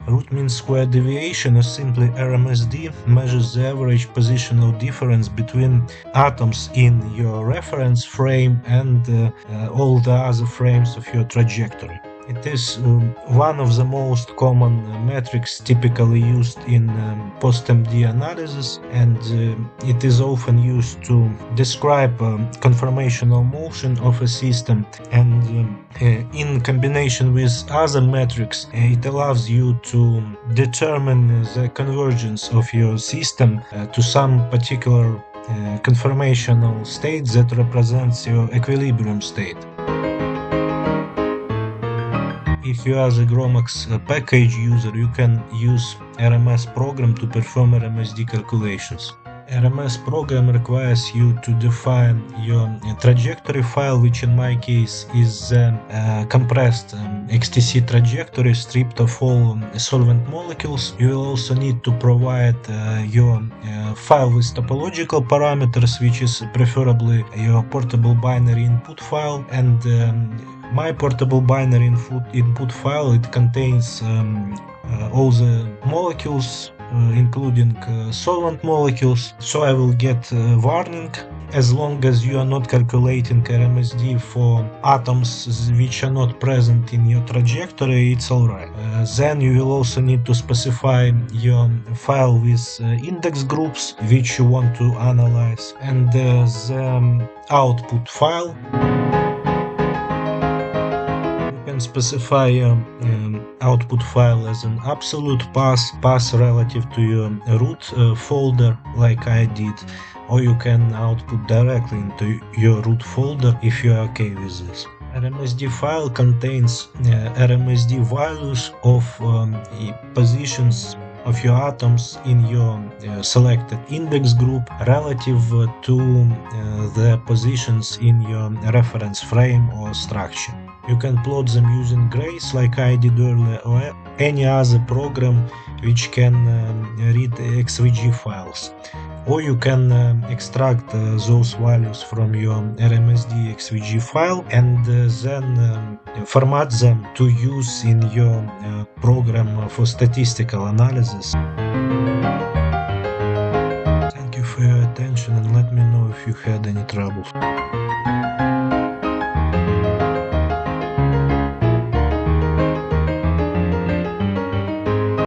Root mean square deviation, or simply RMSD, measures the average positional difference between atoms in your reference frame and all the other frames of your trajectory. It is one of the most common metrics typically used in post-MD analysis, and it is often used to describe conformational motion of a system, and in combination with other metrics, it allows you to determine the convergence of your system to some particular conformational state that represents your equilibrium state. If you are the GROMACS package user, you can use RMS program to perform RMSD calculations. RMS program requires you to define your trajectory file, which in my case is compressed XTC trajectory stripped of all solvent molecules. You will also need to provide your file with topological parameters, which is preferably your portable binary input file, and my portable binary input file, it contains all the molecules, including solvent molecules, so I will get warning. As long as you are not calculating RMSD for atoms which are not present in your trajectory, it's alright. Then you will also need to specify your file with index groups which you want to analyze, and the output file. Specify output file as an absolute path relative to your root folder, like I did, or you can output directly into your root folder if you are okay with this. RMSD file contains RMSD values of positions of your atoms in your selected index group relative to the positions in your reference frame or structure. You can plot them using grace like I did earlier, or any other program which can read XVG files. Or you can extract those values from your RMSD XVG file and then format them to use in your program for statistical analysis. Thank you for your attention, and let me know if you had any trouble.